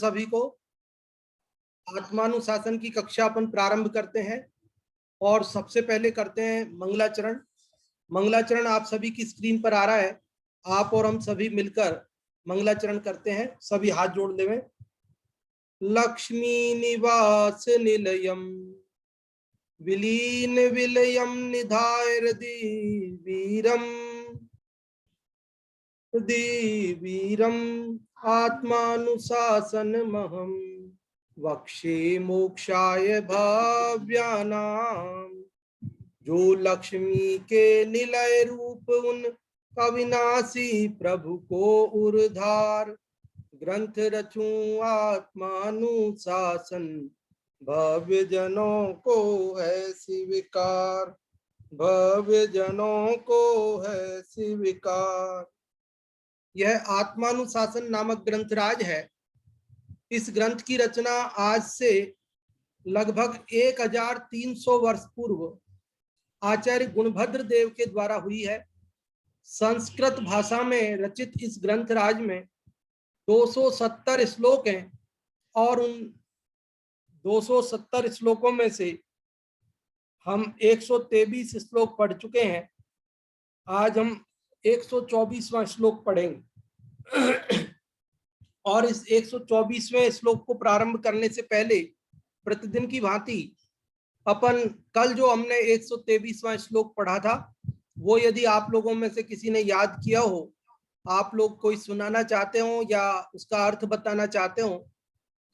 सभी को। आत्मानुशासन की कक्षा अपन प्रारंभ करते हैं और सबसे पहले करते हैं मंगलाचरण। मंगलाचरण आप सभी की स्क्रीन पर आ रहा है, आप और हम सभी मिलकर मंगलाचरण करते हैं। सभी हाथ जोड़ लेवें। लक्ष्मी निवास निलयम विलीन विलयम निधाय वीरम वीरम आत्मानुशासन महम वक्षे मोक्षाय भाव्यानाम। जो लक्ष्मी के निलय रूप उन अविनाशी प्रभु को उर्धार ग्रंथ रचूं आत्मानुशासन भव्य जनों को है स्वीकार, भव्य जनों को है स्वीकार। यह आत्मानुशासन नामक ग्रंथराज है। इस ग्रंथ की रचना आज से लगभग 1300 वर्ष पूर्व आचार्य गुणभद्र देव के द्वारा हुई है। संस्कृत भाषा में रचित इस ग्रंथराज में 270 श्लोक हैं और उन 270 श्लोकों में से हम 123 श्लोक पढ़ चुके हैं। आज हम 124वां श्लोक पढ़ेंगे और इस 124वें श्लोक को प्रारंभ करने से पहले प्रतिदिन की भांति अपन कल जो हमने 123वां श्लोक पढ़ा था वो यदि आप लोगों में से किसी ने याद किया हो, आप लोग कोई सुनाना चाहते हो या उसका अर्थ बताना चाहते हो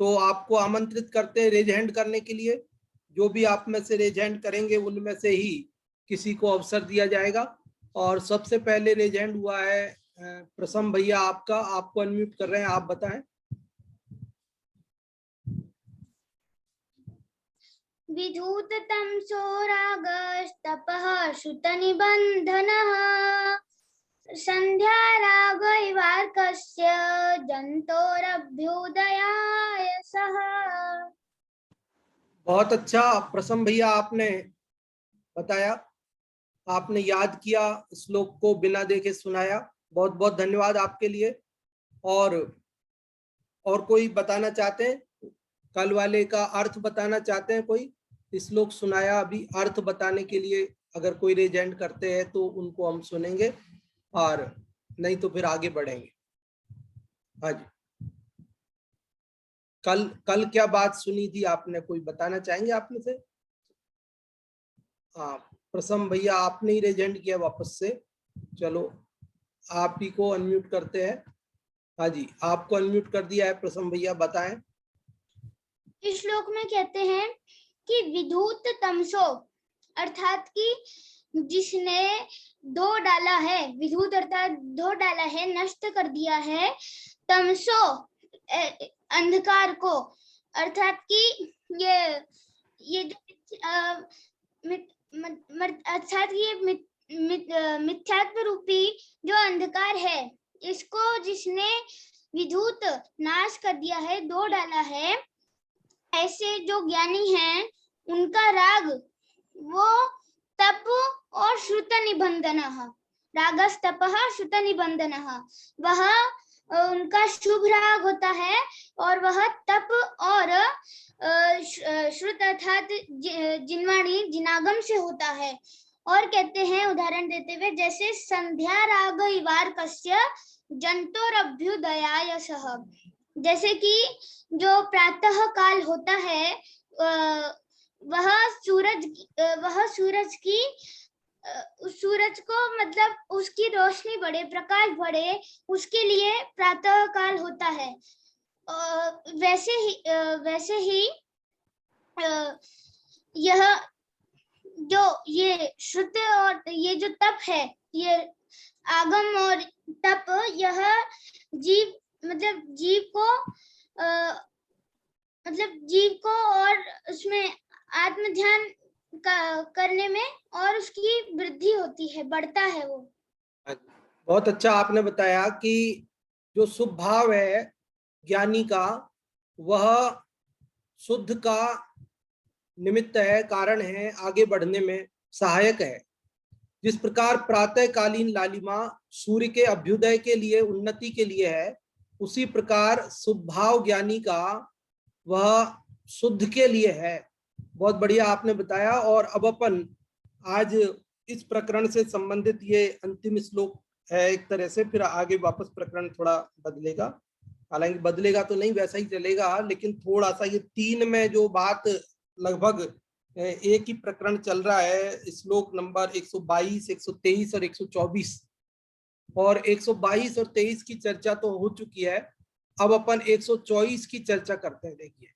तो आपको आमंत्रित करते हैं रेज हैंड करने के लिए। जो भी आप में से रेज हैंड करेंगे उनमें से ही किसी को अवसर दिया जाएगा। और सबसे पहले रेज हैंड हुआ है प्रसम भैया आपका, आपको अनम्यूट कर रहे हैं, आप बताएं। विधूत तमसो रागस्तपः श्रुत निबंधनः संध्या रागैवार्कस्य जंतोरभ्युदयाय सः। बहुत अच्छा प्रसम भैया, आपने बताया, आपने याद किया, श्लोक को बिना देखे सुनाया, बहुत बहुत धन्यवाद आपके लिए। और कोई बताना चाहते हैं, कल वाले का अर्थ बताना चाहते हैं कोई? श्लोक सुनाया, अभी अर्थ बताने के लिए अगर कोई रेजेंट करते हैं तो उनको हम सुनेंगे और नहीं तो फिर आगे बढ़ेंगे। हाँ जी, कल क्या बात सुनी थी आपने, कोई बताना चाहेंगे आप में से? हाँ प्रसम भैया, आपने ही रेजेंट किया वापस से, चलो आप ही को अनम्यूट करते हैं। हाँ जी, आपको अनम्यूट कर दिया है प्रसम भैया, बताएं। इस श्लोक में कहते हैं कि विधूत तमसो अर्थात कि जिसने धो डाला है, विधूत अर्थात धो डाला है, नष्ट कर दिया है, तमसो अंधकार को, अर्थात कि ये अर्थात ये मिथ्यात्व रूपी जो अंधकार है, इसको जिसने विधूत नाश कर दिया है, धो डाला है, ऐसे जो ज्ञानी हैं उनका राग वो तप और श्रुत निबंधनः, रागस्तपः श्रुत निबंधनः, वह उनका शुभ राग होता है और वह तप और श्रुत अर्थात जिनवाणी जिनागम से होता है। और कहते हैं उदाहरण देते हुए, जैसे संध्या राग इवार्कस्य जंतोरभ्युदयाय सः, जैसे कि जो प्रातः काल होता है वह सूरज को मतलब उसकी रोशनी बढ़े, प्रकाश बढ़े, उसके लिए प्रातः काल होता है। वैसे ही यह जो ये शुद्ध और ये जो तप है, ये आगम और तप, यह जीव को और उसमें आत्म ध्यान करने में और उसकी वृद्धि होती है, बढ़ता है वो। बहुत अच्छा आपने बताया कि जो शुभ भाव है ज्ञानी का, वह शुद्ध का निमित्त है, कारण है, आगे बढ़ने में सहायक है। जिस प्रकार प्रातःकालीन लालिमा सूर्य के अभ्युदय के लिए, उन्नति के लिए है, उसी प्रकार शुभभाव ज्ञानी का वह शुद्ध के लिए है। बहुत बढ़िया आपने बताया। और अब अपन आज इस प्रकरण से संबंधित ये अंतिम श्लोक है एक तरह से, फिर आगे वापस प्रकरण थोड़ा बदलेगा। हालांकि बदलेगा तो नहीं, वैसा ही चलेगा, लेकिन थोड़ा सा ये 3 में जो बात लगभग एक ही प्रकरण चल रहा है, श्लोक नंबर 122, 123 और 124, और 122 और 23 की चर्चा तो हो चुकी है। अब अपन 124 की चर्चा करते हैं। देखिए,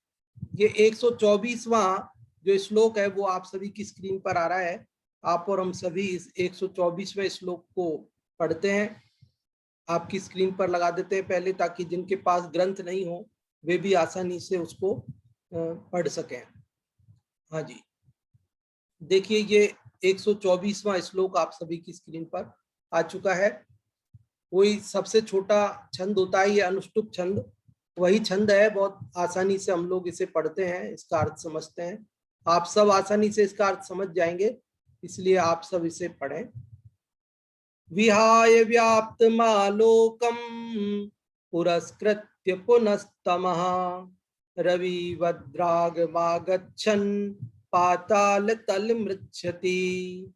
ये 124वां जो श्लोक है वो आप सभी की स्क्रीन पर आ रहा है। आप और हम सभी इस 124वें श्लोक को पढ़ते हैं। आपकी स्क्रीन पर लगा देते हैं पहले, ताकि जिनके पास ग्रंथ नहीं हो वे भी आसानी से उसको पढ़ सकें। हाँ जी, देखिए ये 124वां श्लोक आप सभी की स्क्रीन पर आ चुका है। कोई सबसे छोटा छंद होता है ये अनुष्टुप छंद, वही छंद है। बहुत आसानी से हम लोग इसे पढ़ते हैं, इसका अर्थ समझते हैं। आप सब आसानी से इसका अर्थ समझ जाएंगे, इसलिए आप सब इसे पढ़ें। विहाय व्याप्तमालोकम पुरस्कृत्य पुनस्तमः रविवद्रागमागच्छन् पातालतल मृच्छति।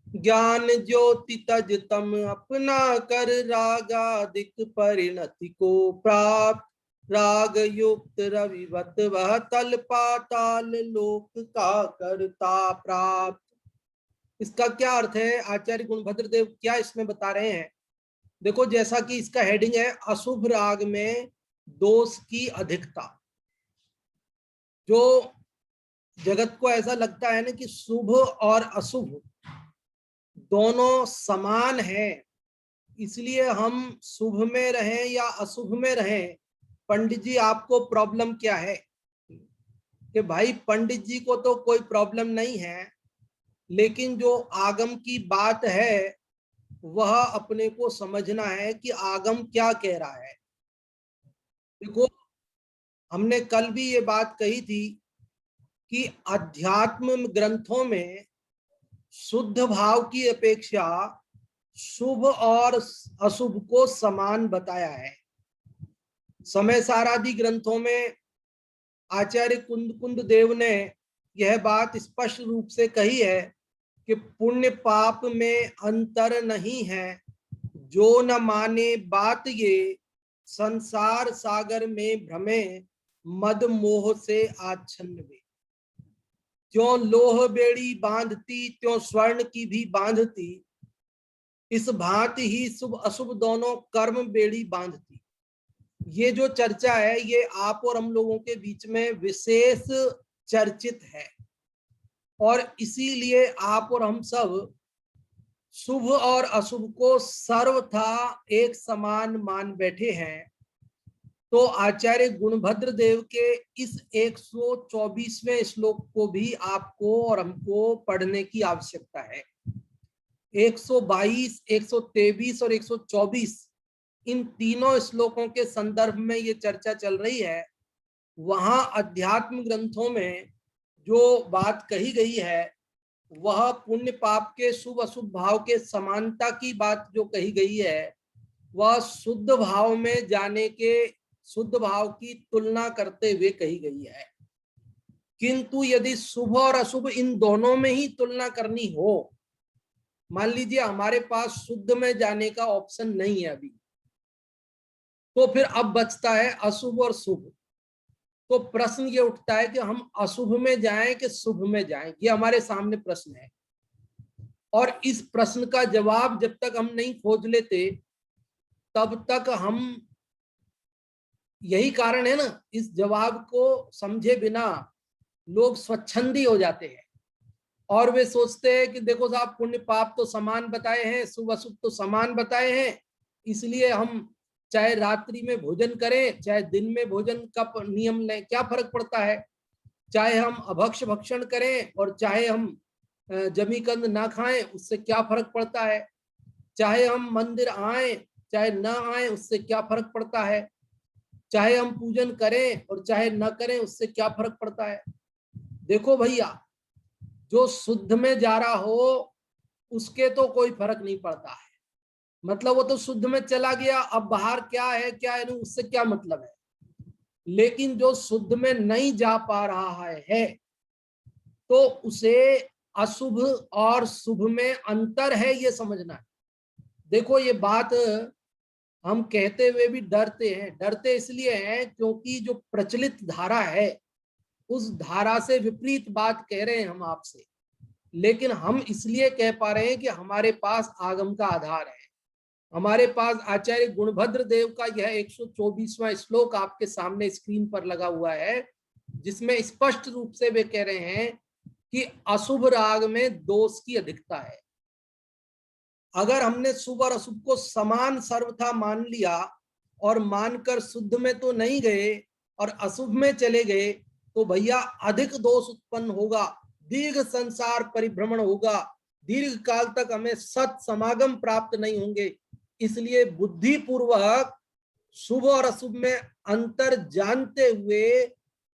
ज्ञान ज्योति तज तम अपना कर रागादिक परिणति को प्राप्त। राग युक्त रविवत वह तल पाताल लोक का करता प्राप्त। इसका क्या अर्थ है? आचार्य गुणभद्र देव क्या इसमें बता रहे हैं? देखो, जैसा कि इसका हेडिंग है अशुभ राग में दोष की अधिकता। जो जगत को ऐसा लगता है ना कि शुभ और अशुभ दोनों समान है, इसलिए हम शुभ में रहें या अशुभ में रहें। पंडित जी, आपको प्रॉब्लम क्या है? कि भाई पंडित जी को तो कोई प्रॉब्लम नहीं है, लेकिन जो आगम की बात है वह अपने को समझना है कि आगम क्या कह रहा है। देखो, हमने कल भी ये बात कही थी कि अध्यात्म ग्रंथों में शुद्ध भाव की अपेक्षा शुभ और अशुभ को समान बताया है। समय सारादि ग्रंथों में आचार्य कुंद देव ने यह बात स्पष्ट रूप से कही है कि पुण्य पाप में अंतर नहीं है, जो न माने बात ये संसार सागर में भ्रमे मद मोह से आच्छन्न वे। त्यों लोह बेड़ी बांधती त्यों स्वर्ण की भी बांधती, इस भांति ही शुभ अशुभ दोनों कर्म बेड़ी बांधती। ये जो चर्चा है ये आप और हम लोगों के बीच में विशेष चर्चित है, और इसीलिए आप और हम सब शुभ और अशुभ को सर्वथा एक समान मान बैठे हैं। तो आचार्य गुणभद्र देव के इस 124वें श्लोक को भी आपको और हमको पढ़ने की आवश्यकता है। 122, 123 और 124 इन तीनों श्लोकों के संदर्भ में ये चर्चा चल रही है। वहां अध्यात्म ग्रंथों में जो बात कही गई है वह पुण्य पाप के शुभ अशुभ भाव के समानता की बात जो कही गई है वह शुद्ध भाव में जाने के शुद्ध भाव की तुलना करते हुए कही गई है। किंतु यदि शुभ और अशुभ इन दोनों में ही तुलना करनी हो, मान लीजिए हमारे पास शुद्ध में जाने का ऑप्शन नहीं है अभी, तो फिर अब बचता है अशुभ और शुभ। तो प्रश्न ये उठता है कि हम अशुभ में जाएं कि शुभ में जाएं, ये हमारे सामने प्रश्न है। और इस प्रश्न का जवाब जब तक हम नहीं खोज लेते तब तक हम, यही कारण है ना, इस जवाब को समझे बिना लोग स्वच्छंदी हो जाते हैं और वे सोचते हैं कि देखो साहब, पुण्य पाप तो समान बताए हैं, शुभ अशुभ तो समान बताए हैं, इसलिए हम चाहे रात्रि में भोजन करें चाहे दिन में भोजन का नियम लें, क्या फर्क पड़ता है। चाहे हम अभक्ष भक्षण करें और चाहे हम जमीकंद ना खाएं, उससे क्या फर्क पड़ता है। चाहे हम मंदिर आए चाहे न आए, उससे क्या फर्क पड़ता है। चाहे हम पूजन करें और चाहे न करें, उससे क्या फर्क पड़ता है। देखो भैया, जो शुद्ध में जा रहा हो उसके तो कोई फर्क नहीं पड़ता है, मतलब वो तो शुद्ध में चला गया, अब बाहर क्या है नहीं, उससे क्या मतलब है। लेकिन जो शुद्ध में नहीं जा पा रहा है तो उसे अशुभ और शुभ में अंतर है, ये समझना है। देखो ये बात हम कहते हुए भी डरते हैं। डरते इसलिए हैं क्योंकि जो प्रचलित धारा है उस धारा से विपरीत बात कह रहे हैं हम आपसे। लेकिन हम इसलिए कह पा रहे हैं कि हमारे पास आगम का आधार है। हमारे पास आचार्य गुणभद्र देव का यह 124वां श्लोक आपके सामने स्क्रीन पर लगा हुआ है, जिसमें स्पष्ट रूप से वे कह रहे हैं कि अशुभ राग में दोष की अधिकता है। अगर हमने शुभ और अशुभ को समान सर्वथा मान लिया और मानकर शुद्ध में तो नहीं गए और अशुभ में चले गए तो भैया अधिक दोष उत्पन्न होगा, दीर्घ संसार परिभ्रमण होगा, दीर्घ काल तक हमें सत समागम प्राप्त नहीं होंगे। इसलिए बुद्धि पूर्वक शुभ और अशुभ में अंतर जानते हुए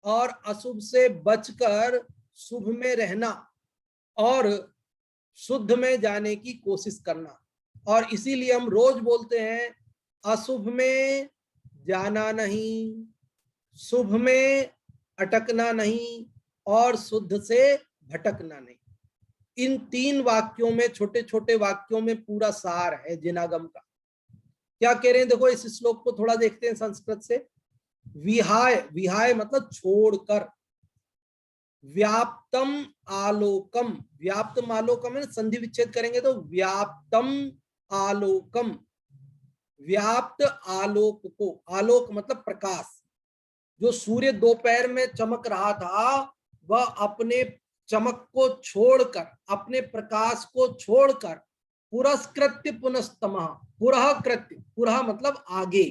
और अशुभ से बचकर शुभ में रहना और शुद्ध में जाने की कोशिश करना। और इसीलिए हम रोज बोलते हैं अशुभ में जाना नहीं, शुभ में अटकना नहीं और शुद्ध से भटकना नहीं। इन 3 वाक्यों में, छोटे छोटे वाक्यों में पूरा सार है जिनागम का। क्या कह रहे हैं देखो, इस श्लोक को थोड़ा देखते हैं संस्कृत से। विहाय, विहाय मतलब छोड़कर, व्याप्तम आलोकम, व्याप्तम आलोकम है, संधि विच्छेद करेंगे तो व्याप्तम आलोकम, व्याप्त आलोक को, आलोक मतलब प्रकाश। जो सूर्य दोपहर में चमक रहा था वह अपने चमक को छोड़कर, अपने प्रकाश को छोड़कर पुरस्कृत्य पुनस्तमः, पुरः कृत्य, पुरः मतलब आगे,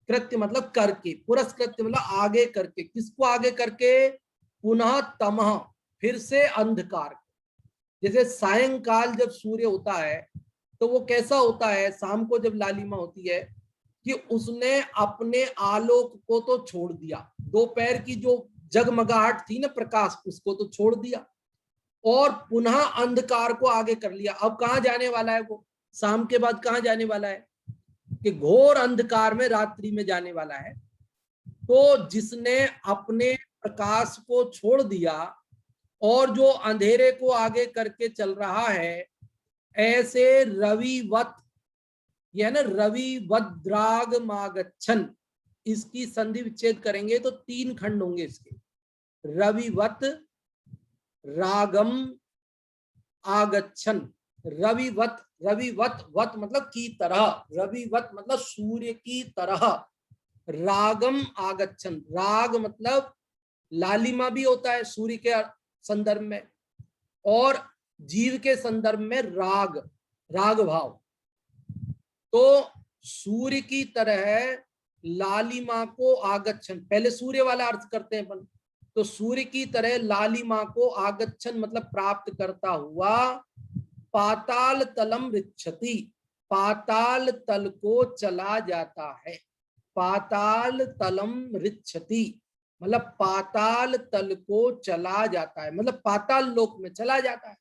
कृत्य मतलब करके, पुरस्कृत्य मतलब आगे करके, किसको आगे करके, पुनः तमः फिर से अंधकार। जैसे सायंकाल जब सूर्य होता है तो वो कैसा होता है, शाम को जब लालिमा होती है कि उसने अपने आलोक को तो छोड़ दिया, दोपहर की जो जगमगाहट थी ना प्रकाश, उसको तो छोड़ दिया और पुनः अंधकार को आगे कर लिया। अब कहां जाने वाला है वो, शाम के बाद कहां जाने वाला है कि घोर अंधकार में, रात्रि में जाने वाला है। तो जिसने अपने प्रकाश को छोड़ दिया और जो अंधेरे को आगे करके चल रहा है, ऐसे रविवत, यह ना रविवद्राग मागच्छन, इसकी संधि विच्छेद करेंगे तो 3 खंड होंगे इसके, रविवत रागम आगच्छन, रविवत, रविवत वत मतलब की तरह, रविवत मतलब सूर्य की तरह, रागम आगच्छन, राग मतलब लालिमा भी होता है सूर्य के संदर्भ में और जीव के संदर्भ में राग, राग भाव। तो सूर्य की तरह लालिमा को आगच्छन, पहले सूर्य वाला अर्थ करते हैं अपन, तो सूर्य की तरह लालिमा को आगच्छन मतलब प्राप्त करता हुआ पाताल तलम रिच्छति, पाताल तल को चला जाता है, पाताल तलम रिच्छति मतलब पाताल तल को चला जाता है, मतलब पाताल लोक में चला जाता है।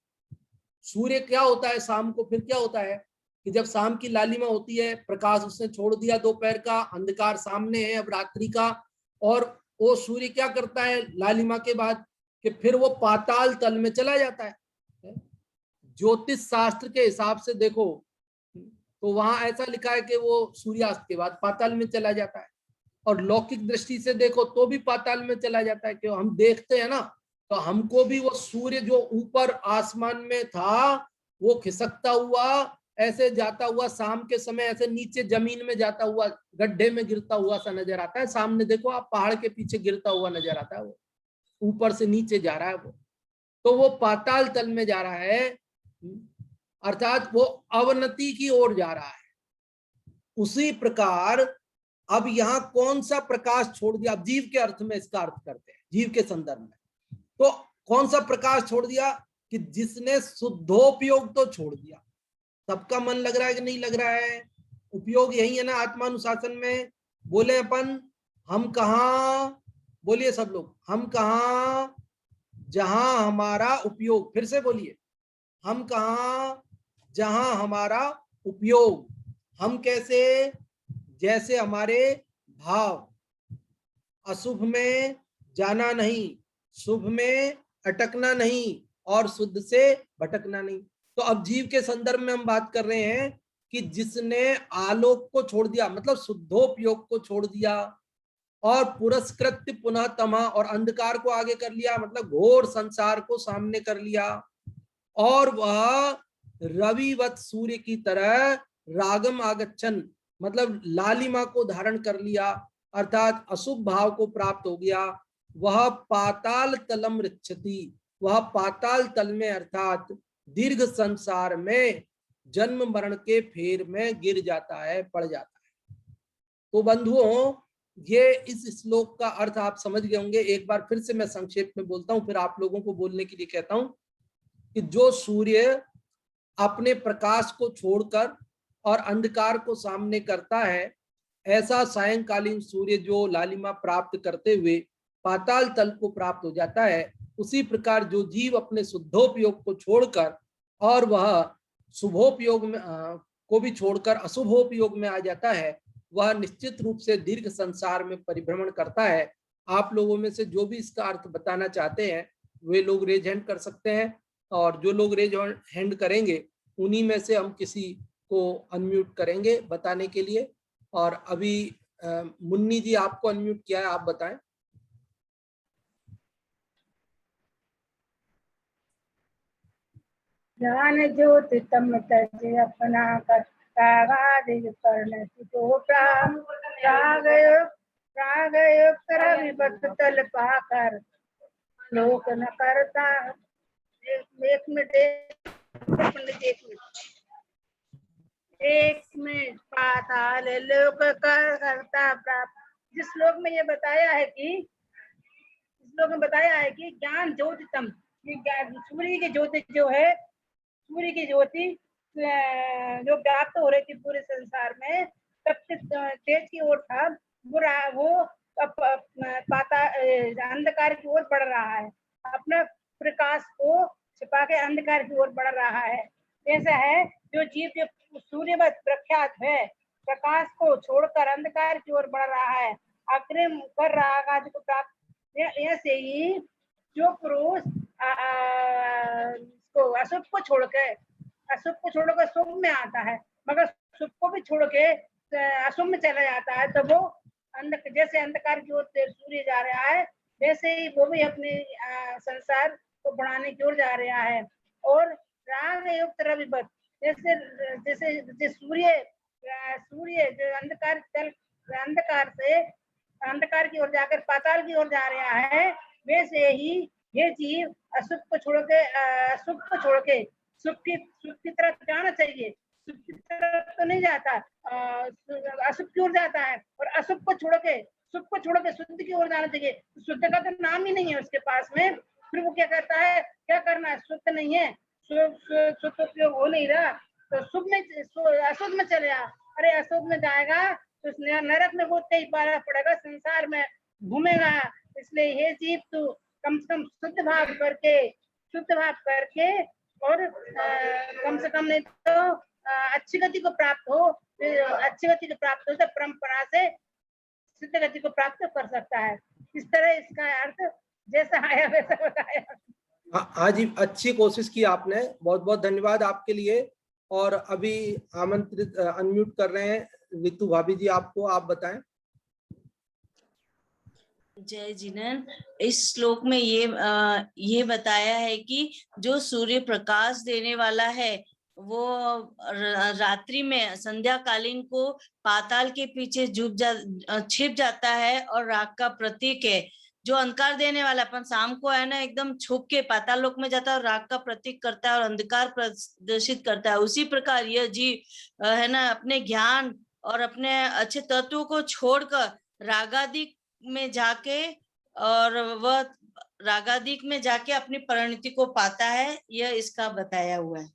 सूर्य क्या होता है शाम को, फिर क्या होता है कि जब शाम की लालिमा होती है, प्रकाश उसने छोड़ दिया, दोपहर का अंधकार सामने है, अब रात्रि का, और वो सूर्य क्या करता है लालिमा के बाद कि फिर वो पाताल तल में चला जाता है। ज्योतिष शास्त्र के हिसाब से देखो तो वहां ऐसा लिखा है कि वो सूर्यास्त के बाद पाताल में चला जाता है, और लौकिक दृष्टि से देखो तो भी पाताल में चला जाता है। क्यों, हम देखते हैं ना, तो हमको भी वो सूर्य जो ऊपर आसमान में था वो खिसकता हुआ ऐसे जाता हुआ शाम के समय ऐसे नीचे जमीन में जाता हुआ गड्ढे में गिरता हुआ सा नजर आता है। सामने देखो आप, पहाड़ के पीछे गिरता हुआ नजर आता है, वो ऊपर से नीचे जा रहा है वो, तो वो पाताल तल में जा रहा है, अर्थात वो अवनति की ओर जा रहा है। उसी प्रकार अब यहाँ कौन सा प्रकाश छोड़ दिया, अब जीव के अर्थ में इसका अर्थ करते हैं, जीव के संदर्भ में, तो कौन सा प्रकाश छोड़ दिया कि जिसने शुद्धोपयोग तो छोड़ दिया। सबका मन लग रहा है कि नहीं लग रहा है, उपयोग यही है ना आत्मानुशासन में। बोले अपन, हम कहा, बोलिए सब लोग, हम कहा जहां हमारा उपयोग, फिर से बोलिए, हम कहा जहां हमारा उपयोग, हम कैसे, जैसे हमारे भाव, अशुभ में जाना नहीं, शुभ में अटकना नहीं और शुद्ध से भटकना नहीं। तो अब जीव के संदर्भ में हम बात कर रहे हैं कि जिसने आलोक को छोड़ दिया, मतलब शुद्धोपयोग को छोड़ दिया और पुरस्कृत्य पुनः तमः और अंधकार को आगे कर लिया, मतलब घोर संसार को सामने कर लिया, और वह रविवत सूर्य की तरह रागम आगच्छन, मतलब लालिमा को धारण कर लिया, अर्थात अशुभ भाव को प्राप्त हो गया। वह पाताल तलम रिच्छति, वह पाताल तल में अर्थात दीर्घ संसार में जन्म मरण के फेर में गिर जाता है, पड़ जाता है। तो बंधुओं, ये इस श्लोक का अर्थ आप समझ गए होंगे। एक बार फिर से मैं संक्षेप में बोलता हूं, फिर आप लोगों को बोलने के लिए कहता हूं कि जो सूर्य अपने प्रकाश को छोड़कर और अंधकार को सामने करता है, ऐसा सायंकालीन सूर्य जो लालिमा प्राप्त करते हुए पाताल तल को प्राप्त हो जाता है, उसी प्रकार जो जीव अपने शुद्धोपयोग को छोड़कर और वह शुभोपयोग में को भी छोड़कर अशुभोपयोग में आ जाता है, वह निश्चित रूप से दीर्घ संसार में परिभ्रमण करता है। आप लोगों में से जो भी इसका अर्थ बताना चाहते हैं वे लोग रेज हैंड कर सकते हैं, और जो लोग रेज हैंड करेंगे उन्हीं में से हम किसी को अनम्यूट करेंगे बताने के लिए। और अभी मुन्नी जी आपको अनम्यूट किया है, आप बताएं। ज्ञान ज्योति तम तजे अपना कर रागादि कर्ण सुतोटा रागयुक्त रविवत तल पाकर लोक न करता। एक मिनट पाताल लोक कर करता प्राप्त। जिस श्लोक में ये बताया है कि ज्ञान ज्योतितम, सूर्य की ज्योति जो है, सूर्य की ज्योति जो प्राप्त हो रही थी पूरे संसार में, सबसे तेज की ओर था, वो पाता अंधकार की ओर बढ़ रहा है, अपना प्रकाश को छिपा के अंधकार की ओर बढ़ रहा है। ऐसा है जो जीव जो सूर्यवत प्रख्यात है, प्रकाश को छोड़कर अंधकार की ओर बढ़ रहा है, अग्रिम कर रहा को प्राप्त। ऐसे ही जो पुरुष अशुभ को छोड़कर शुभ में आता है, मगर शुभ को भी छोड़ के अशुभ में चला जाता है, तो वो जैसे अंधकार की ओर सूर्य जा रहा है, वैसे ही वो भी अपने संसार को बढ़ाने की ओर जा रहा है। और राग युक्त रविवत, जैसे सूर्य जो अंधकार की ओर जाकर पाताल की ओर जा रहा है, वैसे ही ये जीव अशुभ को छोड़ के शुभ की तरफ जाना चाहिए। शुभ की तरफ तो नहीं जाता, अशुभ की ओर जाता है, और अशुभ को छोड़ के शुद्ध की ओर जाना चाहिए। शुद्ध का तो नाम ही नहीं है उसके पास में, फिर वो क्या करता है, क्या करना है, शुद्ध नहीं है, शुद्ध उपयोग हो नहीं रहा, तो अशुभ में चले आ। अरे अशुभ में जाएगा तो नरक में वो कई बार पड़ेगा, संसार में घूमेगा। इसलिए ये जीव तू कम से कम शुद्ध भाव करके और कम से कम नहीं तो अच्छी गति को प्राप्त हो तो परंपरा से सिद्ध गति को प्राप्त कर सकता है। इस तरह इसका अर्थ जैसा आया वैसा बताया। हाँ जी, अच्छी कोशिश की आपने, बहुत बहुत धन्यवाद आपके लिए। और अभी आमंत्रित अनम्यूट कर रहे हैं रितु भाभी जी आपको, आप बताएं। जय जिनन। इस श्लोक में ये बताया है कि जो सूर्य प्रकाश देने वाला है वो रात्रि में संध्याकालीन को पाताल के पीछे छिप जाता है और राग का प्रतीक है। जो अंधकार देने वाला अपन शाम को है ना एकदम छुप के पाताल लोक में जाता है और राग का प्रतीक करता है और अंधकार प्रदर्शित करता है, उसी प्रकार यह जीव है ना अपने ज्ञान और अपने अच्छे तत्वों को छोड़कर रागादिक में जाके और वह रागादिक में जाके अपनी परिणति को पाता है, यह इसका बताया हुआ है।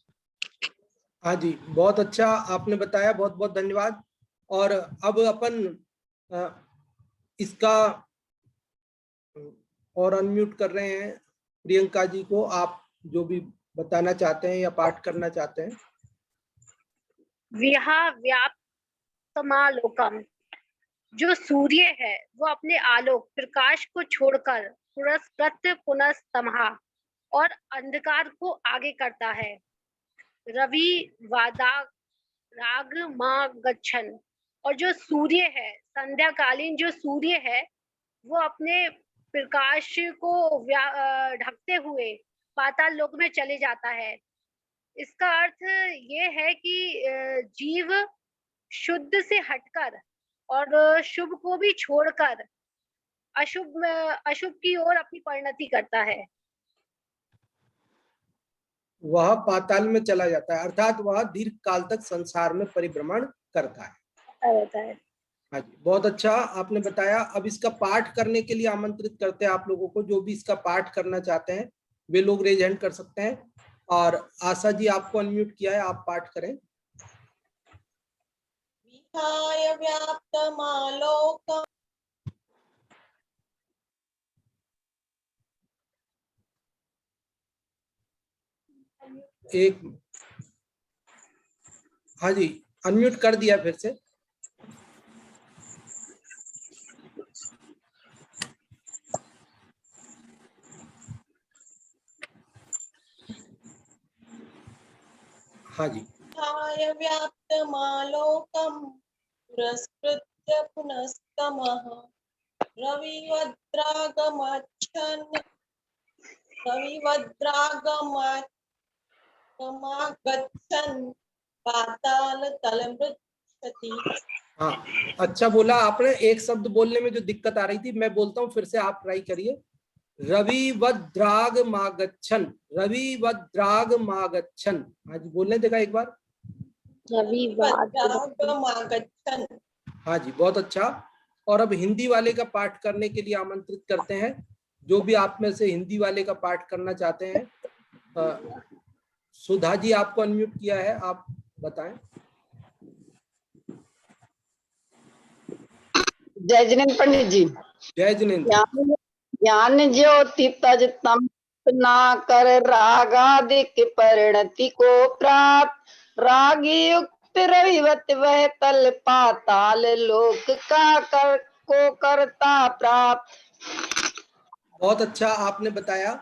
हाँ जी, बहुत अच्छा आपने बताया, बहुत बहुत धन्यवाद। और अब अपन इसका और अनम्यूट कर रहे हैं प्रियंका जी को, आप जो भी बताना चाहते हैं या पाठ करना चाहते हैं। पुनस्तमालोकम। जो सूर्य है वो अपने आलोक प्रकाश को छोड़कर पुरस्कृत पुनस्तमहा और अंधकार को आगे करता है। रवि वादा राग माँ गच्छन। और जो सूर्य है, संध्याकालीन जो सूर्य है वो अपने प्रकाश को ढकते हुए पाताल लोक में चले जाता है। इसका अर्थ ये है कि जीव शुद्ध से हटकर और शुभ को भी छोड़कर अशुभ की ओर अपनी परिणति करता है। वह पाताल में चला जाता है, अर्थात वह दीर्घ काल तक संसार में परिभ्रमण करता है। हाँ जी, बहुत अच्छा आपने बताया। अब इसका पाठ करने के लिए आमंत्रित करते हैं आप लोगों को, जो भी इसका पाठ करना चाहते हैं वे लोग रेज हैंड कर सकते हैं। और आशा जी आपको अनम्यूट किया है, आप पाठ करें। विहाय व्याप्तमालोकम् एक, हाँ जी अनम्यूट कर दिया फिर से। हाँ जी। विहाय व्याप्तमालोकम् पुरस्कृत्य पुनस्तमः रविभद्रागमगच्छन् पातालतलमृच्छति। हाँ अच्छा बोला आपने। एक शब्द बोलने में जो दिक्कत आ रही थी, मैं बोलता हूँ फिर से, आप ट्राई करिए। रविवद्रागमागच्छन्, रविवद्रागमागच्छन्। हाँ जी बोलने देगा एक बार। रविभद्रागमगच्छन्। हाँ जी बहुत अच्छा। और अब हिंदी वाले का पाठ करने के लिए आमंत्रित करते हैं। जो भी आप में से हिंदी वाले का पाठ करना चाहते हैं, सुधा जी आपको अनम्यूट किया है, आप बताएं। जय जिनेन्द्र पंडित जी। जय जिनेन्द्र। ज्ञान ज्योति तज तम ना कर रागादिक परिणति को प्राप्त, रागी युक्त रविवत वह तल पाताल लोक का को करता प्राप्त। बहुत अच्छा आपने बताया।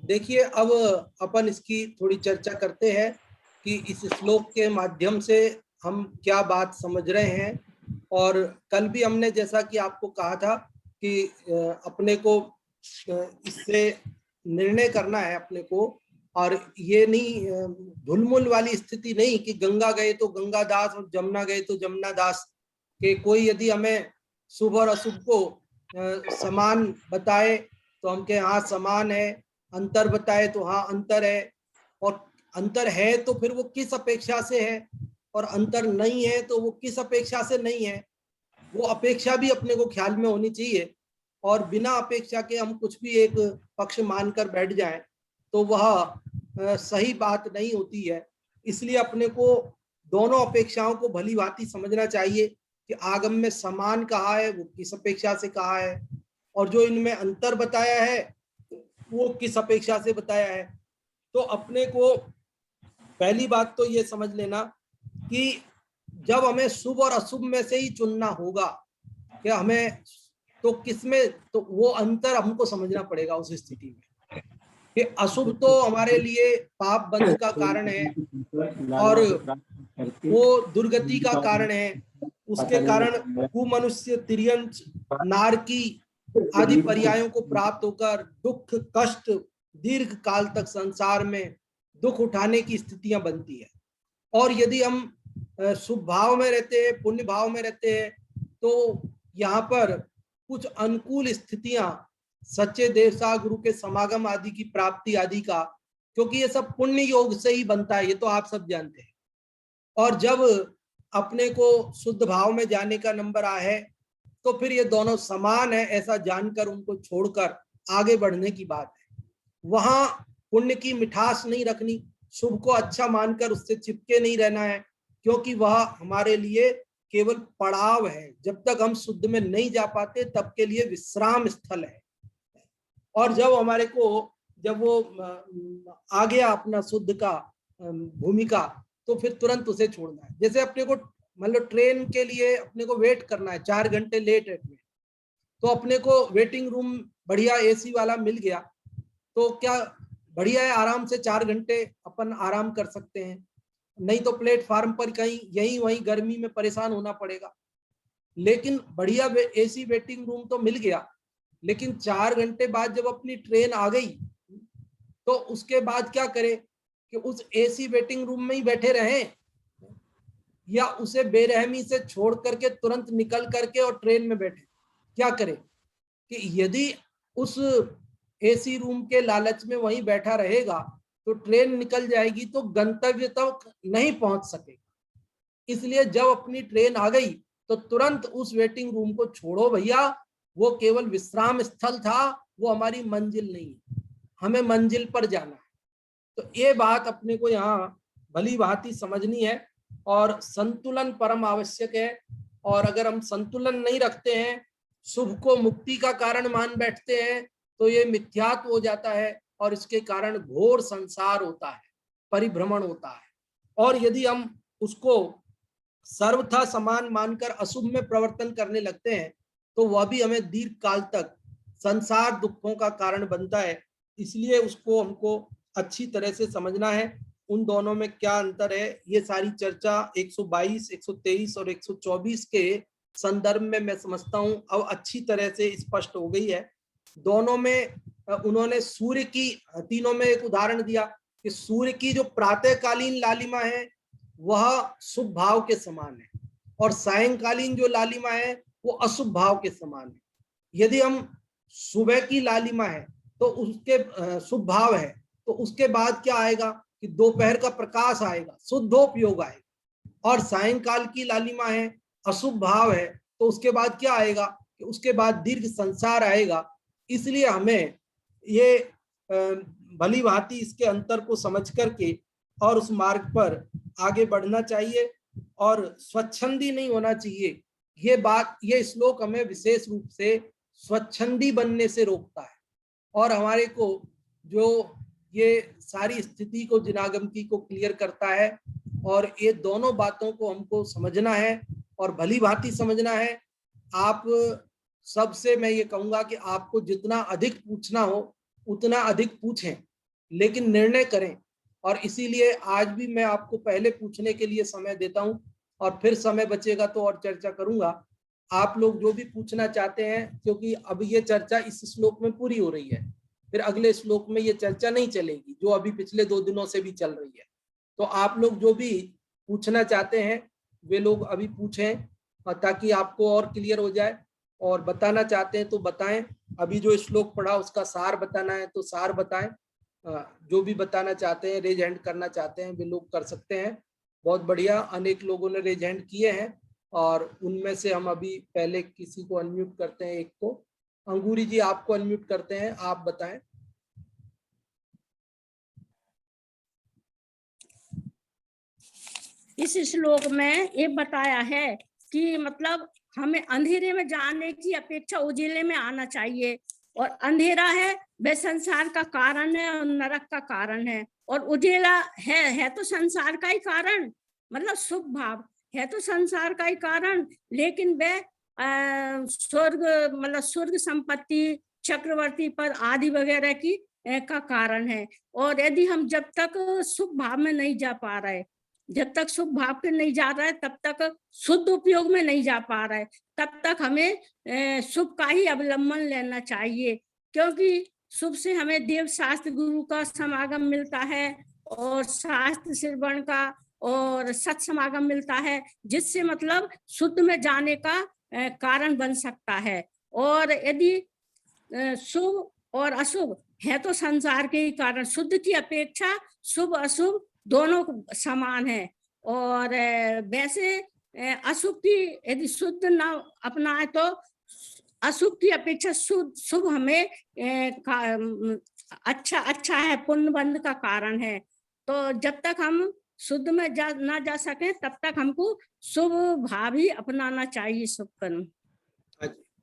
देखिए अब अपन इसकी थोड़ी चर्चा करते हैं कि इस श्लोक के माध्यम से हम क्या बात समझ रहे हैं। और कल भी हमने जैसा कि आपको कहा था कि अपने को इससे निर्णय करना है अपने को, और ये नहीं धुलमुल वाली स्थिति नहीं कि गंगा गए तो गंगा दास और जमुना गए तो जमुना दास के। कोई यदि हमें शुभ और अशुभ को समान बताए तो हम कहें हाँ समान है, अंतर बताए तो हाँ अंतर है। और अंतर है तो फिर वो किस अपेक्षा से है, और अंतर नहीं है तो वो किस अपेक्षा से नहीं है। वो अपेक्षा भी अपने को ख्याल में होनी चाहिए। और बिना अपेक्षा के हम कुछ भी एक पक्ष मानकर बैठ जाएं तो वह सही बात नहीं होती है। इसलिए अपने को दोनों अपेक्षाओं को भली भांति समझना चाहिए कि आगम में समान कहा है वो किस अपेक्षा से कहा है, और जो इनमें अंतर बताया है वो किस अपेक्षा से बताया है। तो अपने को पहली बात तो ये समझ लेना कि जब हमें शुभ और अशुभ में से ही चुनना होगा कि हमें तो किसमें, तो वो अंतर हमको समझना पड़ेगा उस स्थिति में कि अशुभ तो हमारे लिए पाप बंध का कारण है और वो दुर्गति का कारण है। उसके कारण कुमनुष्य, तिर्यंच, नारकी आदि पर्यायों को प्राप्त होकर दुख कष्ट दीर्घ काल तक संसार में दुख उठाने की स्थितियां बनती है। और यदि हम शुभ भाव में रहते हैं, पुण्य भाव में रहते हैं, तो यहाँ पर कुछ अनुकूल स्थितियां सच्चे देवता गुरु के समागम आदि की प्राप्ति आदि का, क्योंकि ये सब पुण्य योग से ही बनता है, ये तो आप सब जानते हैं। और जब अपने को शुद्ध भाव में जाने का नंबर आए तो फिर ये दोनों समान है ऐसा जानकर उनको छोड़कर आगे बढ़ने की बात है। वहां पुण्य की मिठास नहीं रखनी, शुभ को अच्छा मानकर उससे चिपके नहीं रहना है, क्योंकि वह हमारे लिए केवल पड़ाव है। जब तक हम शुद्ध में नहीं जा पाते तब के लिए विश्राम स्थल है। और जब हमारे को जब वो आ गया अपना शुद्ध का भूमिका, तो फिर तुरंत उसे छोड़ना है। जैसे अपने को मतलब ट्रेन के लिए अपने को वेट करना है, 4 घंटे लेट है ट्रेन, तो अपने को वेटिंग रूम बढ़िया एसी वाला मिल गया तो क्या बढ़िया है, आराम से 4 घंटे अपन आराम कर सकते हैं। नहीं तो प्लेटफार्म पर कहीं यहीं वहीं गर्मी में परेशान होना पड़ेगा। लेकिन बढ़िया एसी वेटिंग रूम तो मिल गया, लेकिन 4 घंटे बाद जब अपनी ट्रेन आ गई तो उसके बाद क्या करें कि उस एसी वेटिंग रूम में ही बैठे रहें या उसे बेरहमी से छोड़ करके तुरंत निकल करके और ट्रेन में बैठे। क्या करें कि यदि उस एसी रूम के लालच में वहीं बैठा रहेगा तो ट्रेन निकल जाएगी तो गंतव्य तक नहीं पहुंच सकेगा। इसलिए जब अपनी ट्रेन आ गई तो तुरंत उस वेटिंग रूम को छोड़ो भैया, वो केवल विश्राम स्थल था, वो हमारी मंजिल नहीं है, हमें मंजिल पर जाना है। तो ये बात अपने को यहाँ भली भांति समझनी है और संतुलन परम आवश्यक है। और अगर हम संतुलन नहीं रखते हैं, शुभ को मुक्ति का कारण मान बैठते हैं तो ये मिथ्यात्व हो जाता है और इसके कारण घोर संसार होता है, परिभ्रमण होता है। और यदि हम उसको सर्वथा समान मानकर अशुभ में प्रवर्तन करने लगते हैं तो वह भी हमें दीर्घ काल तक संसार दुखों का कारण बनता है। इसलिए उसको हमको अच्छी तरह से समझना है, उन दोनों में क्या अंतर है। ये सारी चर्चा 122, 123 और 124 के संदर्भ में मैं समझता हूँ अब अच्छी तरह से स्पष्ट हो गई है। दोनों में उन्होंने सूर्य की, तीनों में एक उदाहरण दिया कि सूर्य की जो प्रातःकालीन लालिमा है वह शुभ भाव के समान है और सायंकालीन जो लालिमा है वो अशुभ भाव के समान है। यदि हम सुबह की लालिमा है तो उसके शुभ भाव है तो उसके बाद क्या आएगा कि दोपहर का प्रकाश आएगा, शुद्धोपयोग आएगा। और सायंकाल की लालिमा है, अशुभ भाव है, तो उसके बाद क्या आएगा कि उसके बाद दीर्घ संसार आएगा। इसलिए हमें ये भली भांति इसके अंतर को समझ करके और उस मार्ग पर आगे बढ़ना चाहिए और स्वच्छंदी नहीं होना चाहिए। ये बात, ये श्लोक हमें विशेष रूप से स्वच्छंदी बनने से रोकता है और हमारे को जो ये सारी स्थिति को जिनागमकी को क्लियर करता है। और ये दोनों बातों को हमको समझना है और भली भांति समझना है। आप सबसे मैं ये कहूंगा कि आपको जितना अधिक पूछना हो उतना अधिक पूछें, लेकिन निर्णय करें। और इसीलिए आज भी मैं आपको पहले पूछने के लिए समय देता हूं और फिर समय बचेगा तो और चर्चा करूंगा। आप लोग जो भी पूछना चाहते हैं, क्योंकि अब ये चर्चा इस श्लोक में पूरी हो रही है, फिर अगले श्लोक में ये चर्चा नहीं चलेगी जो अभी पिछले 2 दिनों से भी चल रही है। तो आप लोग जो भी पूछना चाहते हैं वे लोग अभी पूछें और ताकि आपको और क्लियर हो जाए। और बताना चाहते हैं तो बताएं, अभी जो श्लोक पढ़ा उसका सार बताना है तो सार बताएं। जो भी बताना चाहते हैं, रेज हैंड करना चाहते हैं, वे लोग कर सकते हैं। बहुत बढ़िया, अनेक लोगों ने रेज हैंड किए हैं और उनमें से हम अभी पहले किसी को अनम्यूट करते हैं। एक को अंगूरी जी आपको अनम्यूट करते हैं, आप बताएं। इस श्लोक में ये बताया है कि मतलब हमें अंधेरे में जाने की अपेक्षा उजिले में आना चाहिए। और अंधेरा है वह संसार का कारण है और नरक का कारण है, और उजेला है तो संसार का ही कारण, मतलब शुभ भाव है तो संसार का ही कारण, लेकिन वह स्वर्ग मतलब स्वर्ग संपत्ति, चक्रवर्ती पद आदि वगैरह की का कारण है। और यदि हम जब तक शुभ भाव में नहीं जा पा रहे, जब तक शुभ भाव पे नहीं जा रहा है, तब तक शुद्ध उपयोग में नहीं जा पा रहा है, तब तक हमें शुभ का ही अवलंबन लेना चाहिए। क्योंकि शुभ से हमें देव शास्त्र गुरु का समागम मिलता है और शास्त्र श्रवण का और सत समागम मिलता है, जिससे मतलब शुद्ध में जाने का कारण बन सकता है। और यदि शुभ और अशुभ है तो संसार के ही कारण, शुद्ध की अपेक्षा शुभ अशुभ दोनों समान है। और वैसे अशुभ की यदि शुद्ध न अपनाए तो अशुभ की अपेक्षा शुभ हमें अच्छा है, पुण्य बंध का कारण है। तो जब तक हम शुद्ध में ना जा सके तब तक हमको शुभ भाव ही अपनाना चाहिए, शुभ कर्म।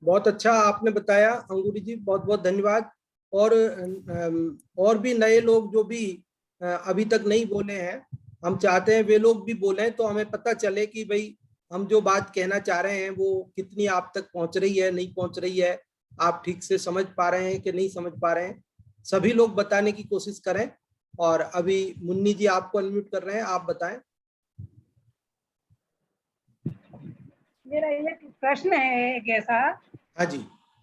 बहुत अच्छा आपने बताया अंगूरी जी, बहुत बहुत धन्यवाद। और भी नए लोग जो भी अभी तक नहीं बोले हैं, हम चाहते हैं वे लोग भी बोलें तो हमें पता चले कि भाई हम जो बात कहना चाह रहे हैं वो कितनी आप तक पहुंच रही है, नहीं पहुंच रही है, आप ठीक से समझ पा रहे हैं कि नहीं समझ पा रहे हैं, सभी लोग बताने की कोशिश करें। और अभी मुन्नी जी आपको अनम्यूट कर रहे हैं, आप बताएं। मेरा ये प्रश्न है एक ऐसा हाँ जी।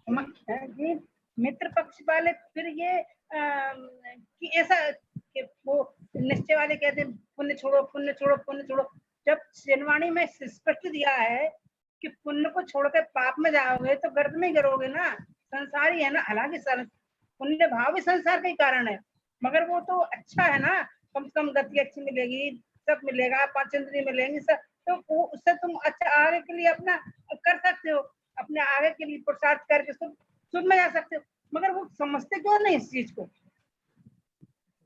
कि मित्र पक्ष वाले फिर ये कि ऐसा कि वो निश्चय वाले कहते हैं पुण्य छोड़ो पुण्य छोड़ो पुण्य छोड़ो, जब सेनवाणी में स्पष्ट दिया है कि पुण्य को छोड़कर पाप में जाओगे तो गर्त में गिरोगे ना, संसार ही है ना। हालांकि पुण्य भाव भी संसार का ही कारण है, मगर वो तो अच्छा है ना, कम से कम गति अच्छी मिलेगी, सब मिलेगा, 5 इंद्रिय मिलेंगी सब, तो उससे तुम अच्छा आगे के लिए अपना कर सकते हो, अपने आगे के लिए पुरुषार्थ करके शुभ में जा सकते हो। मगर वो समझते क्यों नहीं इस चीज को?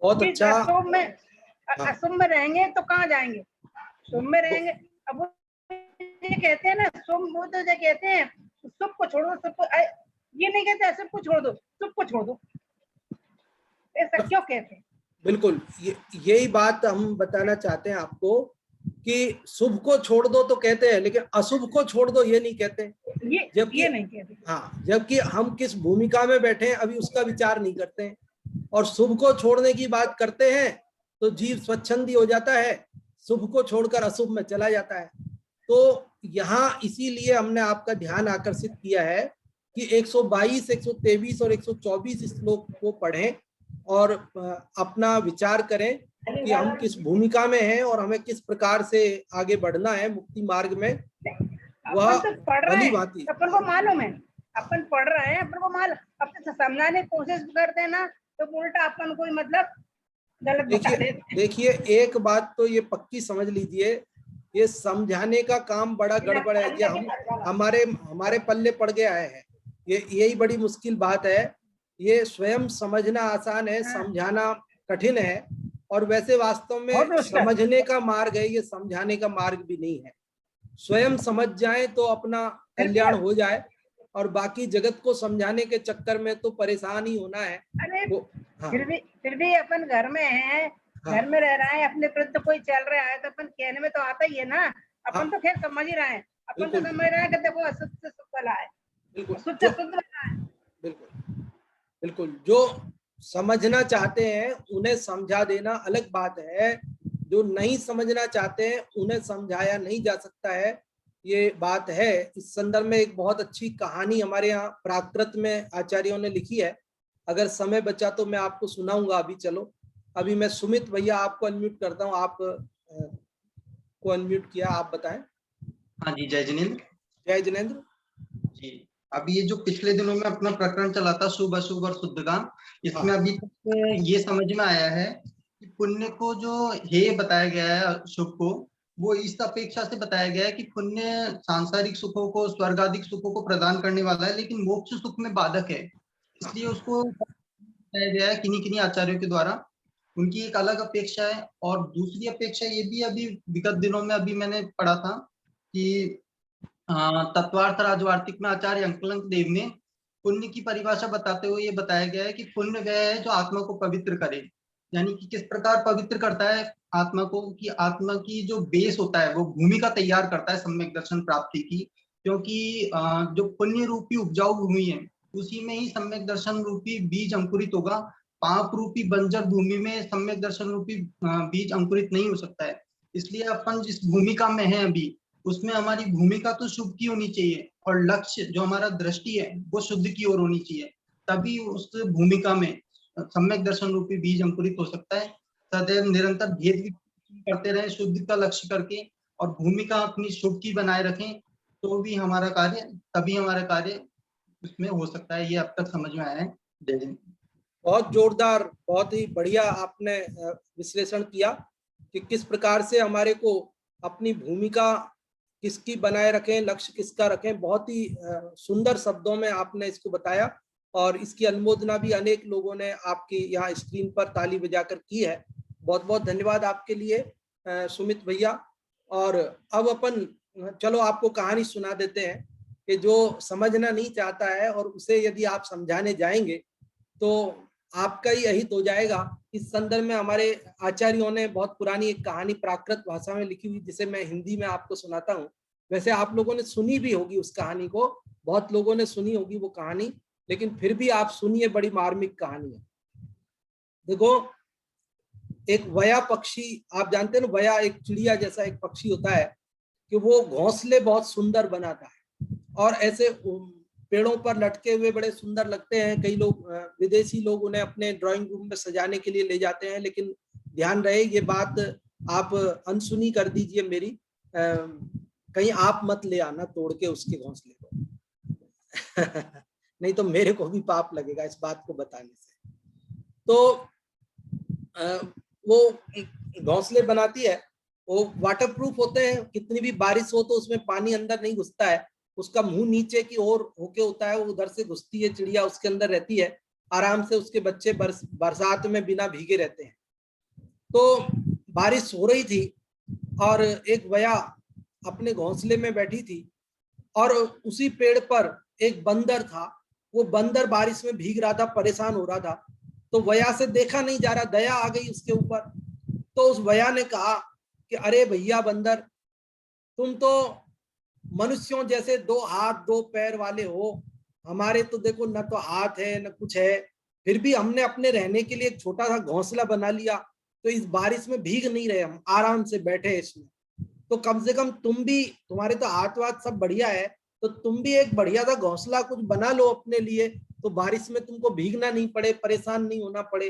बहुत अच्छा। अशुभ में रहेंगे तो कहाँ जाएंगे, शुभ में रहेंगे। अब वो ये कहते हैं ना, शुभ, वो तो जो कहते हैं शुभ को छोड़ो, शुभ को, ये नहीं कहते अशुभ को छोड़ दो, शुभ को छोड़ दो, ऐसा क्यों कहते हैं? बिल्कुल, यही बात हम बताना चाहते हैं आपको कि शुभ को छोड़ दो तो कहते हैं, लेकिन अशुभ को छोड़ दो ये नहीं कहते। ये नहीं कहते। हाँ, जबकि हम किस भूमिका में बैठे हैं अभी उसका विचार नहीं करते हैं, और शुभ को छोड़ने की बात करते हैं तो जीव स्वच्छंदी हो जाता है, शुभ को छोड़कर अशुभ में चला जाता है। तो यहाँ इसीलिए हमने आपका ध्यान आकर्षित किया है कि 122, 123 और 124 श्लोक को पढ़ें और अपना विचार करें कि हम किस भूमिका में हैं और हमें किस प्रकार से आगे बढ़ना है मुक्ति मार्ग में। वह तो पढ़ रहे हैं, बात अपन को मालूम है, अपन पढ़ रहे हैं, अपन को मालूम, अपने समझाने की कोशिश करते हैं ना तो उल्टा अपन को मतलब गलत बता देते। देखिए, एक बात तो ये पक्की समझ लीजिए, ये समझाने का काम बड़ा गड़बड़ है, ये हमारे पल्ले पड़ गया है, यही बड़ी मुश्किल बात है। ये स्वयं समझना आसान है, समझाना कठिन है, और वैसे वास्तव में समझने का मार्ग है, ये समझाने का मार्ग भी नहीं है। स्वयं समझ जाए तो अपना कल्याण हो जाए, और बाकी जगत को समझाने के चक्कर में तो परेशान ही होना है। हाँ। फिर भी अपन घर में है, घर में रह रहे हैं, अपने प्रति कोई चल रहा है तो अपन कहने में तो आता ही है ना। अपन तो खैर समझ ही रहे हैं, अपन तो समझ रहे हैं कि देखो अशुद्ध से शुद्ध वाला है, शुद्ध से शुद्ध वाला है। बिल्कुल, जो समझना चाहते हैं उन्हें समझा देना अलग बात है, जो नहीं समझना चाहते हैं उन्हें समझाया नहीं जा सकता है, ये बात है। इस संदर्भ में एक बहुत अच्छी कहानी हमारे यहाँ प्राकृत में आचार्यों ने लिखी है, अगर समय बचा तो मैं आपको सुनाऊंगा। अभी चलो, अभी मैं सुमित भैया आपको अनम्यूट करता हूँ, आप को अनम्यूट किया, आप बताएं। हाँ जी, जय जिनेंद्र। जय जिनेंद्र जी। अभी ये जो पिछले दिनों में अपना प्रकरण चला था शुभ अशुभ और शुद्ध काम, इसमें अभी तक ये समझ में आया है कि पुण्य को जो हेय बताया गया है शुभ को, वो इस अपेक्षा से बताया गया है कि पुण्य सांसारिक सुखों को, स्वर्गाधिक सुखों को प्रदान करने वाला है, लेकिन मोक्ष सुख में बाधक है, इसलिए उसको बताया गया है किन्हीं आचार्यों के द्वारा। उनकी एक अलग अपेक्षा है। और दूसरी अपेक्षा ये भी अभी विगत दिनों में अभी मैंने पढ़ा था कि तत्वार्थ राजवार्तिक में आचार्य अंकलंक देव ने पुण्य की परिभाषा बताते हुए ये बताया गया है कि पुण्य वह है जो आत्मा को पवित्र करे, यानी कि किस प्रकार पवित्र करता है आत्मा को, कि आत्मा की जो बेस होता है वो भूमिका तैयार करता है सम्यक दर्शन प्राप्ति की, क्योंकि जो पुण्य रूपी उपजाऊ भूमि है उसी में ही सम्यक दर्शन रूपी बीज अंकुरित होगा। पाप रूपी बंजर भूमि में सम्यक दर्शन रूपी बीज अंकुरित नहीं हो सकता है। इसलिए अपन जिस भूमिका में है अभी, उसमें हमारी भूमिका तो शुभ की होनी चाहिए, और लक्ष्य जो हमारा दृष्टि है वो शुद्ध की ओर होनी चाहिए, तभी उस भूमिका में सम्यक दर्शन रूपी बीज अंकुरित हो सकता है। सदैव निरंतर भेद करते रहे शुद्ध का लक्ष्य करके, और भूमिका अपनी शुभ की बनाए रखें, तो भी हमारा कार्य, तभी हमारा कार्य उसमें हो सकता है। ये अब तक समझ में आया है। जय हिंद। बहुत जोरदार, बहुत ही बढ़िया आपने विश्लेषण किया कि किस प्रकार से हमारे को अपनी भूमिका किसकी बनाए रखें, लक्ष्य किसका रखें। बहुत ही सुंदर शब्दों में आपने इसको बताया, और इसकी अनुमोदना भी अनेक लोगों ने आपकी यहाँ स्क्रीन पर ताली बजाकर की है। बहुत बहुत धन्यवाद आपके लिए सुमित भैया। और अब अपन चलो आपको कहानी सुना देते हैं कि जो समझना नहीं चाहता है और उसे यदि आप समझाने जाएंगे तो आपका ही अहित हो जाएगा। इस संदर्भ में हमारे आचार्यों ने बहुत पुरानी एक कहानी प्राकृत भाषा में लिखी हुई, जिसे मैं हिंदी में आपको सुनाता हूँ, वैसे आप लोगों ने सुनी भी होगी उस कहानी को, बहुत लोगों ने सुनी होगी वो कहानी, लेकिन फिर भी आप सुनिए, बड़ी मार्मिक कहानी है। देखो, एक वया पक्षी, आप जानते हैं ना, वया एक चिड़िया जैसा एक पक्षी होता है कि वो घोंसले बहुत सुंदर बनाता है और ऐसे पेड़ों पर लटके हुए बड़े सुंदर लगते हैं। कई लोग, विदेशी लोग उन्हें अपने ड्राइंग रूम में सजाने के लिए ले जाते हैं, लेकिन ध्यान रहे ये बात आप अनसुनी कर दीजिए मेरी, कहीं आप मत ले आना तोड़ के उसके घोंसले को नहीं तो मेरे को भी पाप लगेगा इस बात को बताने से। तो वो घोंसले बनाती है, वो वाटरप्रूफ होते हैं, कितनी भी बारिश हो तो उसमें पानी अंदर नहीं घुसता है, उसका मुंह नीचे की ओर होके होता है, वो उधर से घुसती है चिड़िया, उसके अंदर रहती है आराम से, उसके बच्चे बरसात में बिना भीगे रहते हैं। तो बारिश हो रही थी और एक वया अपने घोंसले में बैठी थी और उसी पेड़ पर एक बंदर था। वो बंदर बारिश में भीग रहा था, परेशान हो रहा था, तो वया से देखा नहीं जा रहा, दया आ गई उसके ऊपर। तो उस वया ने कहा कि अरे भैया बंदर, तुम तो मनुष्यों जैसे 2 हाथ 2 पैर वाले हो, हमारे तो देखो न तो हाथ है न कुछ है, फिर भी हमने अपने रहने के लिए एक छोटा सा घोंसला बना लिया, तो इस बारिश में भीग नहीं रहे, हम आराम से बैठे इसमें। तो कम से कम तुम भी, तुम्हारे तो हाथ वाथ सब बढ़िया है, तो तुम भी एक बढ़िया सा घोंसला कुछ बना लो अपने लिए, तो बारिश में तुमको भीगना नहीं पड़े, परेशान नहीं होना पड़े।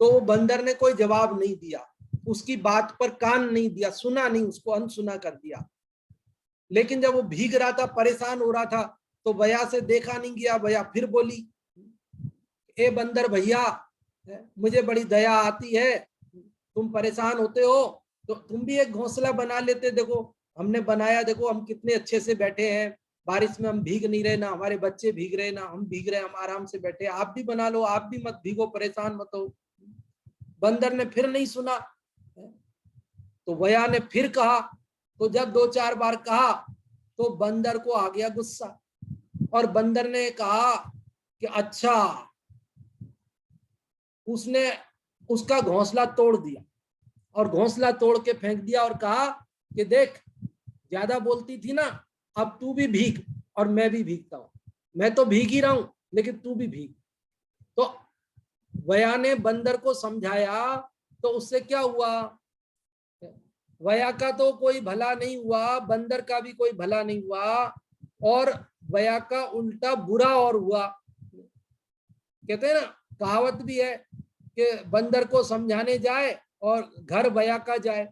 तो वो बंदर ने कोई जवाब नहीं दिया, उसकी बात पर कान नहीं दिया, सुना नहीं, उसको अनसुना कर दिया। लेकिन जब वो भीग रहा था, परेशान हो रहा था, तो वया से देखा नहीं गया। वया फिर बोली, ए बंदर भैया, मुझे बड़ी दया आती है, तुम परेशान होते हो तो तुम भी एक घोंसला बना लेते, देखो हमने बनाया, देखो हम कितने अच्छे से बैठे हैं, बारिश में हम भीग नहीं रहे, ना हमारे बच्चे भीग रहे ना हम भीग रहे, हम आराम से बैठे, आप भी बना लो, आप भी मत भीगो, परेशान मत हो। बंदर ने फिर नहीं सुना, तो वया ने फिर कहा, तो जब 2-4 बार कहा तो बंदर को आ गया गुस्सा, और बंदर ने कहा कि अच्छा, उसने उसका घोंसला तोड़ दिया और घोंसला तोड़ के फेंक दिया और कहा कि देख, ज्यादा बोलती थी ना, अब तू भी भीग और मैं भी भीगता हूं, मैं तो भीग ही रहा हूं लेकिन तू भी भीग। तो वया ने बंदर को समझाया, तो उससे क्या हुआ, वया का तो कोई भला नहीं हुआ, बंदर का भी कोई भला नहीं हुआ, और वया का उल्टा बुरा और हुआ। कहते हैं ना, कहावत भी है कि बंदर को समझाने जाए और घर वया का जाए,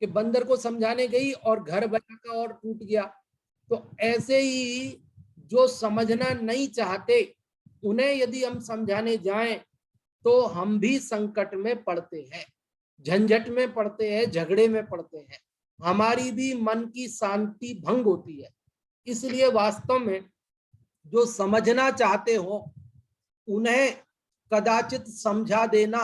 कि बंदर को समझाने गई और घर वया का और टूट गया। तो ऐसे ही जो समझना नहीं चाहते, उन्हें यदि हम समझाने जाएं तो हम भी संकट में पड़ते हैं, झंझट में पड़ते हैं, झगड़े में पड़ते हैं, हमारी भी मन की शांति भंग होती है। इसलिए वास्तव में जो समझना चाहते हो उन्हें कदाचित समझा देना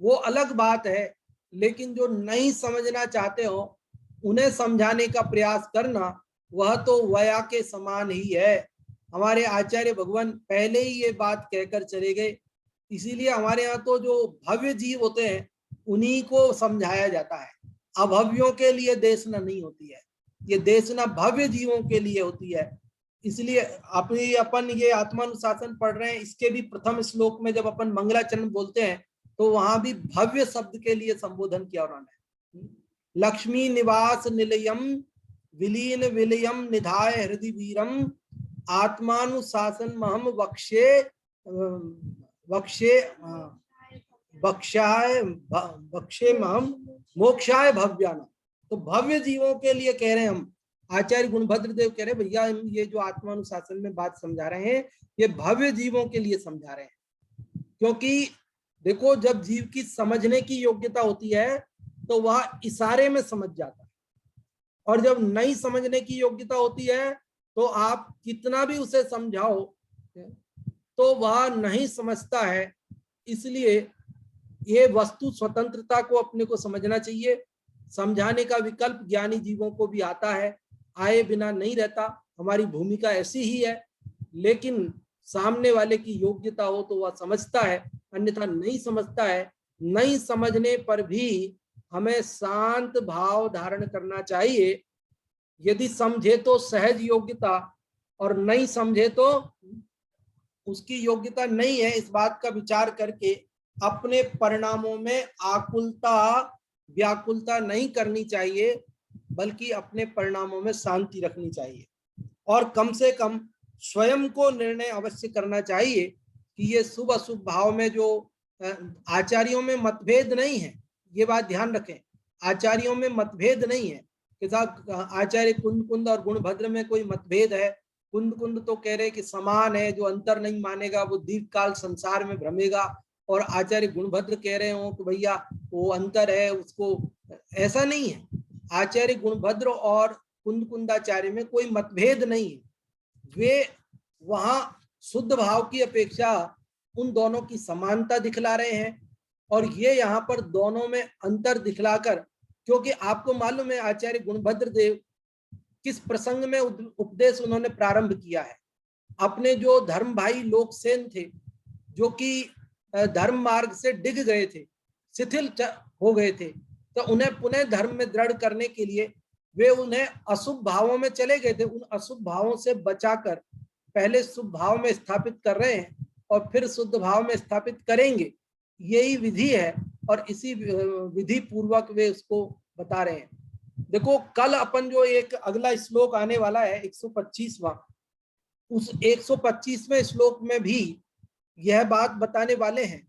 वो अलग बात है, लेकिन जो नहीं समझना चाहते हो उन्हें समझाने का प्रयास करना, वह तो वया के समान ही है। हमारे आचार्य भगवान पहले ही ये बात कहकर चले गए। इसीलिए हमारे यहाँ तो जो भव्य जीव होते हैं उन्हीं को समझाया जाता है, अभव्यों के लिए देशना नहीं होती है, ये देशना भव्य जीवों के लिए होती है। इसलिए अपन ये आत्मानुशासन पढ़ रहे हैं, इसके भी प्रथम श्लोक में जब अपन मंगलाचरण बोलते हैं तो वहां भी भव्य शब्द के लिए संबोधन किया उन्होंने। लक्ष्मी निवास निलयम विलीन विलयम निधाय हृदय वीरम आत्मानुशासन महम वक्षे वक्षे बक्षाय बक्षे महम मोक्षाय भव्याना। तो भव्य जीवों के लिए कह रहे हैं हम। आचार्य गुणभद्र देव कह रहे भैया, हम ये जो आत्मानुशासन में बात समझा रहे हैं ये भव्य जीवों के लिए समझा रहे हैं। क्योंकि देखो, जब जीव की समझने की योग्यता होती है तो वह इशारे में समझ जाता है, और जब नहीं समझने की योग्यता होती है तो आप कितना भी उसे समझाओ तो वह नहीं समझता है। इसलिए ये वस्तु स्वतंत्रता को अपने को समझना चाहिए। समझाने का विकल्प ज्ञानी जीवों को भी आता है, आए बिना नहीं रहता, हमारी भूमिका ऐसी ही है। लेकिन सामने वाले की योग्यता हो तो वह समझता है, अन्यथा नहीं समझता है। नहीं समझने पर भी हमें शांत भाव धारण करना चाहिए यदि समझे तो सहज योग्यता और नहीं समझे तो उसकी योग्यता नहीं है, इस बात का विचार करके अपने परिणामों में आकुलता व्याकुलता नहीं करनी चाहिए, बल्कि अपने परिणामों में शांति रखनी चाहिए। और कम से कम स्वयं को निर्णय अवश्य करना चाहिए कि ये शुभ अशुभ भाव में जो आचार्यों में मतभेद नहीं है, ये बात ध्यान रखें, आचार्यों में मतभेद नहीं है कि साहब आचार्य कुंद और गुणभद्र में कोई मतभेद है। कुंद तो कह रहे कि समान है, जो अंतर नहीं मानेगा वो दीर्घ काल संसार में भ्रमेगा, और आचार्य गुणभद्र कह रहे हो कि भैया वो अंतर है, उसको ऐसा नहीं है। आचार्य गुणभद्र और कुंदाचार्य में कोई मतभेद नहीं है, वे वहां शुद्ध भाव की अपेक्षा उन दोनों की समानता दिखला रहे हैं, और ये यहाँ पर दोनों में अंतर दिखलाकर, क्योंकि आपको मालूम है आचार्य गुणभद्र देव किस प्रसंग में उपदेश उन्होंने प्रारंभ किया है। अपने जो धर्म भाई लोकसेन थे, जो कि धर्म मार्ग से डिग गए थे, शिथिल हो गए थे, तो उन्हें पुनः धर्म में दृढ़ करने के लिए वे उन्हें अशुभ भावों में चले गए थे। उन अशुभ भावों से बचाकर पहले शुभ भाव में स्थापित कर रहे हैं और फिर शुद्ध भाव में स्थापित करेंगे, यही विधि है, और इसी विधि पूर्वक वे उसको बता रहे हैं। देखो कल अपन जो एक अगला श्लोक आने वाला है 125वां, उस 125वें श्लोक में भी यह बात बताने वाले हैं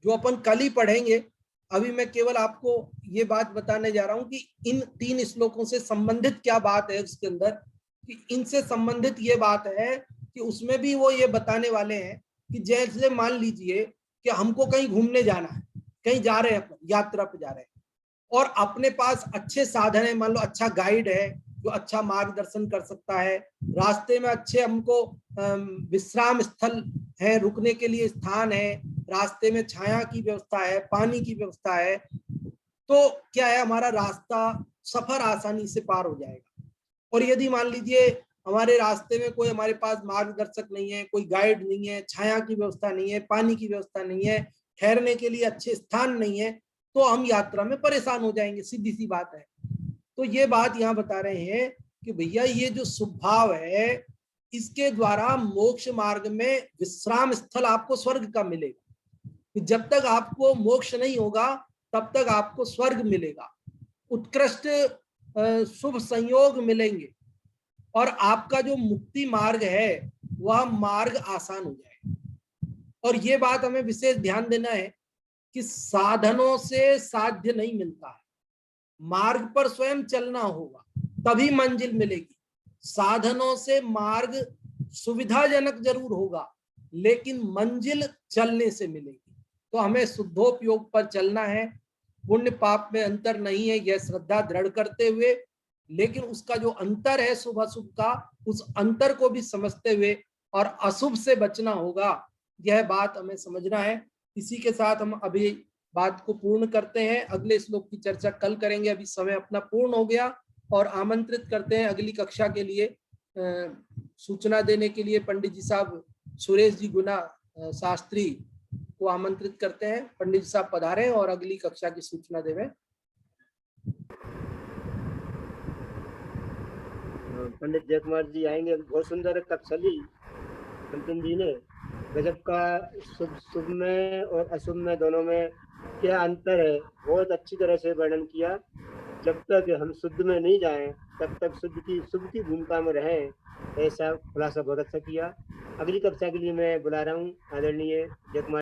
जो अपन कल ही पढ़ेंगे। अभी मैं केवल आपको ये बात बताने जा रहा हूं कि इन 3 श्लोकों से संबंधित क्या बात है उसके अंदर, कि इनसे संबंधित ये बात है कि उसमें भी वो ये बताने वाले हैं कि जैसे मान लीजिए कि हमको कहीं घूमने जाना है, कहीं जा रहे हैं, यात्रा पे जा रहे हैं, और अपने पास अच्छे साधन है, मान लो अच्छा गाइड है जो अच्छा मार्गदर्शन कर सकता है, रास्ते में अच्छे हमको विश्राम स्थल है, रुकने के लिए स्थान है, रास्ते में छाया की व्यवस्था है, पानी की व्यवस्था है, तो क्या है हमारा रास्ता सफर आसानी से पार हो जाएगा। और यदि मान लीजिए हमारे रास्ते में कोई हमारे पास मार्गदर्शक नहीं है, कोई गाइड नहीं है, छाया की व्यवस्था नहीं है, पानी की व्यवस्था नहीं है, ठहरने के लिए अच्छे स्थान नहीं है, तो हम यात्रा में परेशान हो जाएंगे, सीधी सी बात है। तो ये बात यहाँ बता रहे हैं कि भैया ये जो स्वभाव है, इसके द्वारा मोक्ष मार्ग में विश्राम स्थल आपको स्वर्ग का मिलेगा। जब तक आपको मोक्ष नहीं होगा तब तक आपको स्वर्ग मिलेगा, उत्कृष्ट शुभ संयोग मिलेंगे, और आपका जो मुक्ति मार्ग है वह मार्ग आसान हो जाएगा। और ये बात हमें विशेष ध्यान देना है कि साधनों से साध्य नहीं मिलता है, मार्ग पर स्वयं चलना होगा तभी मंजिल मिलेगी। साधनों से मार्ग सुविधाजनक जरूर होगा, लेकिन मंजिल चलने से मिलेगी। तो हमें शुद्धोपयोग पर चलना है, पुण्य पाप में अंतर नहीं है, यह श्रद्धा दृढ़ करते हुए, लेकिन उसका जो अंतर है शुभ अशुभ का, उस अंतर को भी समझते हुए और अशुभ से बचना होगा, यह बात हमें समझना है। इसी के साथ हम अभी बात को पूर्ण करते हैं, अगले श्लोक की चर्चा कल करेंगे। अभी समय अपना पूर्ण हो गया, और आमंत्रित करते हैं अगली कक्षा के लिए सूचना देने के लिए पंडित जी साहब सुरेश जी गुना शास्त्री को आमंत्रित करते हैं। पंडित जी साहब पधारें और अगली कक्षा की सूचना देवें। पंडित जय कुमार जी आएंगे। बहुत सुंदर कक्षा ली कंचन जी ने, गजब का शुभ में और अशुभ में दोनों में क्या अंतर है, बहुत अच्छी तरह से वर्णन किया। जब तक हम शुद्ध में नहीं जाएं तब तक शुभ की भूमिका में रहें, ऐसा खुलासा बहुत अच्छा किया। अगली कक्षा के लिए मैं बुला रहा हूँ आदरणीय जय कुमार